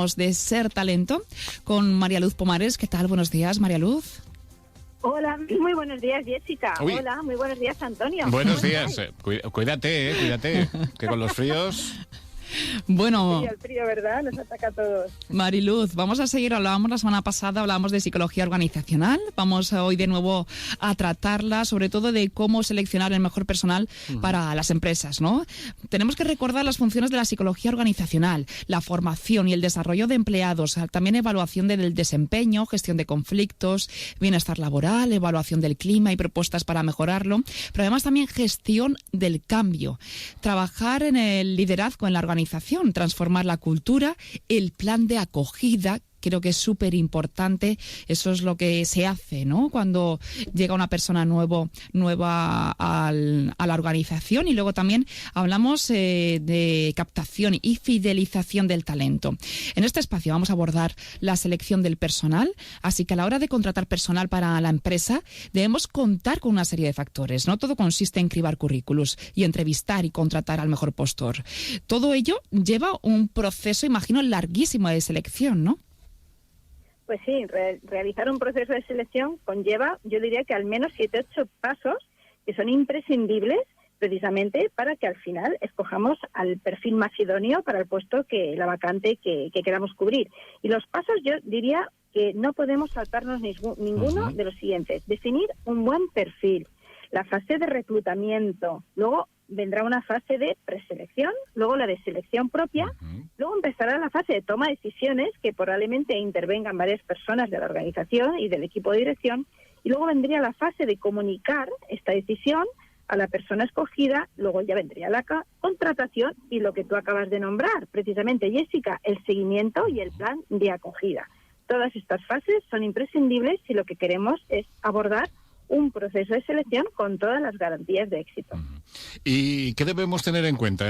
De Ser Talento con María Luz Pomares. ¿Qué tal? Buenos días, María Luz. Hola, muy buenos días, Jessica. Uy. Hola, muy buenos días, Antonio. Buenos días. Cuídate, que con los fríos... Bueno, El frío, ¿verdad? Nos ataca a todos. Mariluz, vamos a seguir. Hablábamos la semana pasada, hablábamos de psicología organizacional. Vamos hoy de nuevo a tratarla, sobre todo de cómo seleccionar el mejor personal para las empresas, ¿no? Tenemos que recordar las funciones de la psicología organizacional, la formación y el desarrollo de empleados, también evaluación del desempeño, gestión de conflictos, bienestar laboral, evaluación del clima y propuestas para mejorarlo, pero además también gestión del cambio, trabajar en el liderazgo en la organización, transformar la cultura, el plan de acogida. Creo que es súper importante, eso es lo que se hace, ¿no? Cuando llega una persona nueva a la organización. Y luego también hablamos de captación y fidelización del talento. En este espacio vamos a abordar la selección del personal, así que a la hora de contratar personal para la empresa debemos contar con una serie de factores. No todo consiste en cribar currículos y entrevistar y contratar al mejor postor. Todo ello lleva un proceso, imagino, larguísimo de selección, ¿no? Pues sí, realizar un proceso de selección conlleva, yo diría que al menos 7 u 8 pasos que son imprescindibles precisamente para que al final escojamos al perfil más idóneo para el puesto la vacante que queramos cubrir. Y los pasos yo diría que no podemos saltarnos ninguno de los siguientes. Definir un buen perfil, la fase de reclutamiento, luego vendrá una fase de preselección, luego la de selección propia, luego empezará la fase de toma de decisiones, que probablemente intervengan varias personas de la organización y del equipo de dirección, y luego vendría la fase de comunicar esta decisión a la persona escogida, luego ya vendría la contratación y lo que tú acabas de nombrar, precisamente, Jessica, el seguimiento y el plan de acogida. Todas estas fases son imprescindibles si lo que queremos es abordar un proceso de selección con todas las garantías de éxito. ¿Y qué debemos tener en cuenta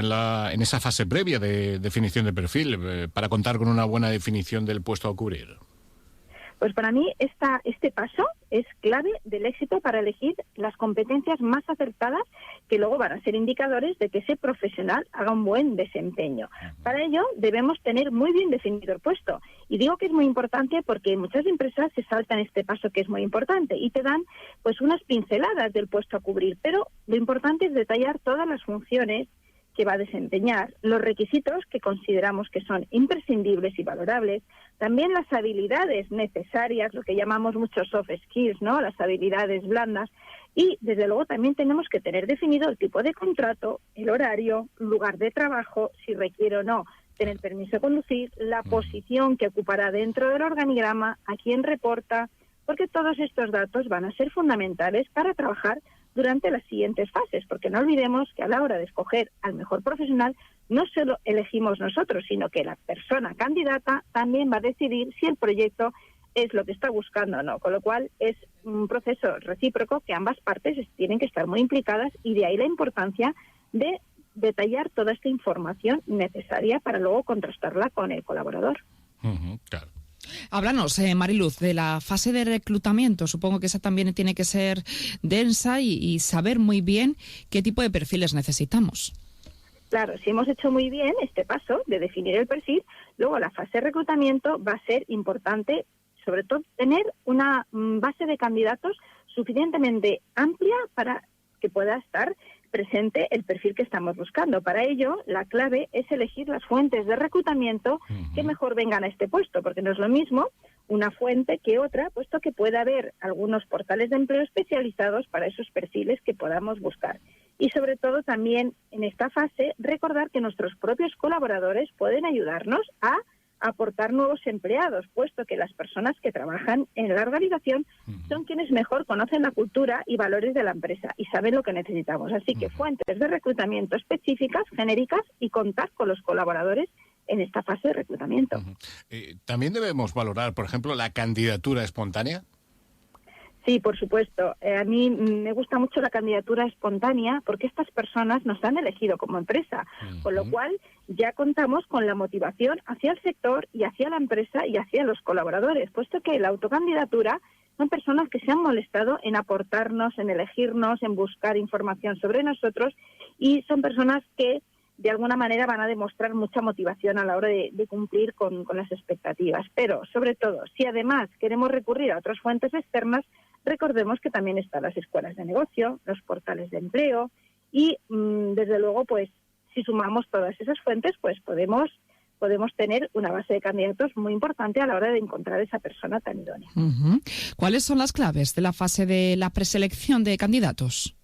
en esa fase previa de definición de perfil para contar con una buena definición del puesto a cubrir? Pues para mí este paso es clave del éxito para elegir las competencias más acertadas que luego van a ser indicadores de que ese profesional haga un buen desempeño. Para ello debemos tener muy bien definido el puesto. Y digo que es muy importante porque muchas empresas se saltan este paso que es muy importante y te dan pues unas pinceladas del puesto a cubrir. Pero lo importante es detallar todas las funciones que va a desempeñar, los requisitos que consideramos que son imprescindibles y valorables, también las habilidades necesarias, lo que llamamos muchos soft skills, ¿no? Las habilidades blandas, y desde luego también tenemos que tener definido el tipo de contrato, el horario, lugar de trabajo, si requiere o no tener permiso de conducir, la posición que ocupará dentro del organigrama, a quién reporta, porque todos estos datos van a ser fundamentales para trabajar durante las siguientes fases, porque no olvidemos que a la hora de escoger al mejor profesional no solo elegimos nosotros, sino que la persona candidata también va a decidir si el proyecto es lo que está buscando o no, con lo cual es un proceso recíproco que ambas partes tienen que estar muy implicadas y de ahí la importancia de detallar toda esta información necesaria para luego contrastarla con el colaborador. Claro. Háblanos, Mariluz, de la fase de reclutamiento. Supongo que esa también tiene que ser densa y saber muy bien qué tipo de perfiles necesitamos. Claro, si hemos hecho muy bien este paso de definir el perfil, luego la fase de reclutamiento va a ser importante, sobre todo, tener una base de candidatos suficientemente amplia para que pueda estar presente el perfil que estamos buscando. Para ello, la clave es elegir las fuentes de reclutamiento que mejor vengan a este puesto, porque no es lo mismo una fuente que otra, puesto que puede haber algunos portales de empleo especializados para esos perfiles que podamos buscar. Y sobre todo también en esta fase, recordar que nuestros propios colaboradores pueden ayudarnos a aportar nuevos empleados, puesto que las personas que trabajan en la organización son quienes mejor conocen la cultura y valores de la empresa y saben lo que necesitamos. Así que fuentes de reclutamiento específicas, genéricas y contar con los colaboradores en esta fase de reclutamiento. ¿También debemos valorar, por ejemplo, la candidatura espontánea? Sí, por supuesto. A mí me gusta mucho la candidatura espontánea porque estas personas nos han elegido como empresa, con lo cual ya contamos con la motivación hacia el sector y hacia la empresa y hacia los colaboradores, puesto que la autocandidatura son personas que se han molestado en aportarnos, en elegirnos, en buscar información sobre nosotros y son personas que de alguna manera van a demostrar mucha motivación a la hora de cumplir con las expectativas. Pero, sobre todo, si además queremos recurrir a otras fuentes externas, recordemos que también están las escuelas de negocio, los portales de empleo y, desde luego, pues si sumamos todas esas fuentes, pues podemos tener una base de candidatos muy importante a la hora de encontrar esa persona tan idónea. ¿Cuáles son las claves de la fase de la preselección de candidatos?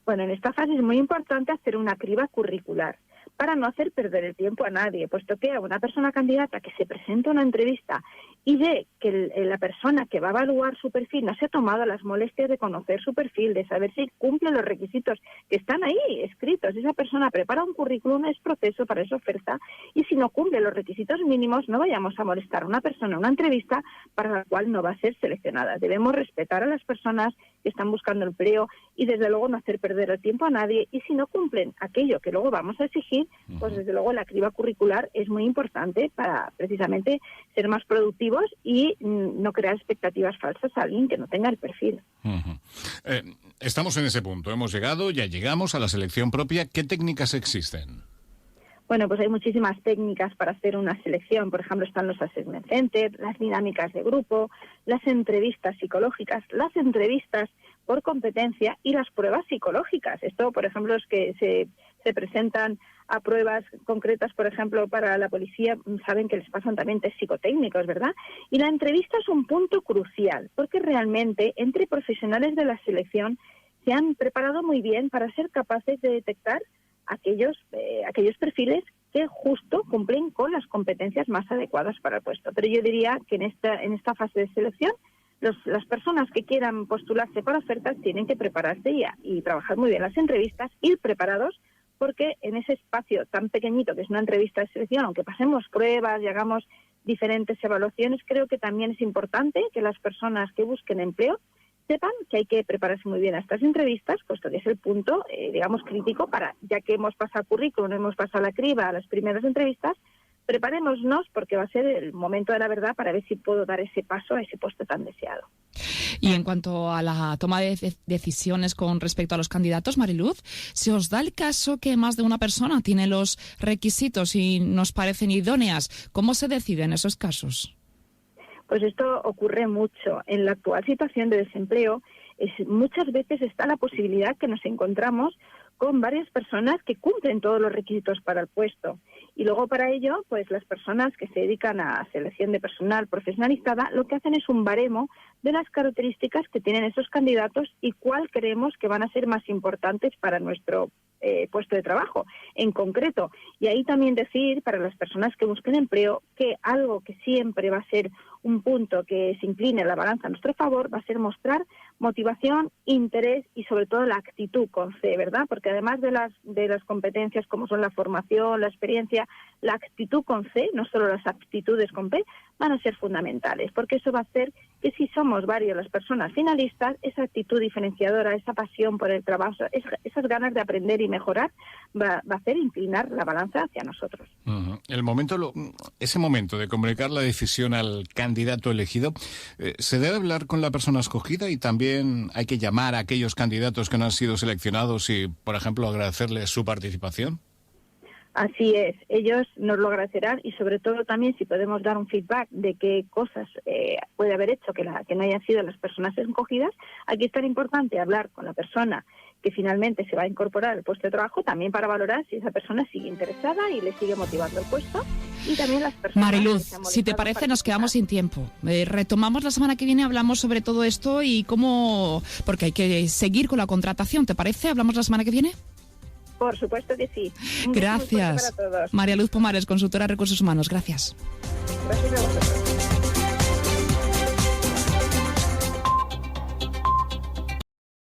Bueno, en esta fase es muy importante hacer una criba curricular para no hacer perder el tiempo a nadie, puesto que a una persona candidata que se presenta a una entrevista y ve que la persona que va a evaluar su perfil no se ha tomado las molestias de conocer su perfil, de saber si cumple los requisitos que están ahí escritos. Esa persona prepara un currículum, es proceso para esa oferta, y si no cumple los requisitos mínimos, no vayamos a molestar a una persona en una entrevista para la cual no va a ser seleccionada. Debemos respetar a las personas que están buscando empleo y, desde luego, no hacer perder el tiempo a nadie. Y si no cumplen aquello que luego vamos a exigir, pues desde luego la criba curricular es muy importante para precisamente ser más productivos y no crear expectativas falsas a alguien que no tenga el perfil. Estamos en ese punto, ya llegamos a la selección propia. ¿Qué técnicas existen? Bueno, pues hay muchísimas técnicas para hacer una selección. Por ejemplo, están los assessment centers, las dinámicas de grupo, las entrevistas psicológicas, las entrevistas por competencia y las pruebas psicológicas. Esto, por ejemplo, es que se presentan a pruebas concretas, por ejemplo, para la policía, saben que les pasan también test psicotécnicos, ¿verdad? Y la entrevista es un punto crucial, porque realmente entre profesionales de la selección se han preparado muy bien para ser capaces de detectar aquellos perfiles que justo cumplen con las competencias más adecuadas para el puesto. Pero yo diría que en esta fase de selección, las personas que quieran postularse para ofertas tienen que prepararse y trabajar muy bien las entrevistas, ir preparados, porque en ese espacio tan pequeñito que es una entrevista de selección, aunque pasemos pruebas y hagamos diferentes evaluaciones, creo que también es importante que las personas que busquen empleo sepan que hay que prepararse muy bien a estas entrevistas, puesto que es el punto, crítico para, ya que hemos pasado currículum, hemos pasado la criba a las primeras entrevistas, preparémonos porque va a ser el momento de la verdad para ver si puedo dar ese paso a ese puesto tan deseado. Y en cuanto a la toma de decisiones con respecto a los candidatos, Mariluz, ¿se os da el caso que más de una persona tiene los requisitos y nos parecen idóneas? ¿Cómo se decide en esos casos? Pues esto ocurre mucho. En la actual situación de desempleo, muchas veces está la posibilidad que nos encontramos con varias personas que cumplen todos los requisitos para el puesto. Y luego para ello, pues las personas que se dedican a selección de personal profesionalizada lo que hacen es un baremo de las características que tienen esos candidatos y cuál creemos que van a ser más importantes para nuestro puesto de trabajo en concreto. Y ahí también decir, para las personas que busquen empleo, que algo que siempre va a ser un punto que se incline la balanza a nuestro favor va a ser mostrar motivación, interés y sobre todo la actitud con C, ¿verdad? Porque además de las competencias como son la formación, la experiencia, la actitud con C, no solo las aptitudes con P, van a ser fundamentales, porque eso va a hacer que si somos varias las personas finalistas, esa actitud diferenciadora, esa pasión por el trabajo, esas ganas de aprender y mejorar, va a hacer inclinar la balanza hacia nosotros. Ese momento de comunicar la decisión al candidato elegido, ¿se debe hablar con la persona escogida y también hay que llamar a aquellos candidatos que no han sido seleccionados y, por ejemplo, agradecerles su participación? Así es, ellos nos lo agradecerán y sobre todo también si podemos dar un feedback de qué cosas puede haber hecho que no hayan sido las personas escogidas. Aquí es tan importante hablar con la persona que finalmente se va a incorporar al puesto de trabajo, también para valorar si esa persona sigue interesada y le sigue motivando el puesto, y también las personas... Mariluz, si te parece nos quedamos sin tiempo. Retomamos la semana que viene, hablamos sobre todo esto y cómo... porque hay que seguir con la contratación, ¿te parece? ¿Hablamos la semana que viene? Por supuesto que sí. Gracias. Para todos. María Luz Pomares, consultora de Recursos Humanos. Gracias. Gracias a vosotros.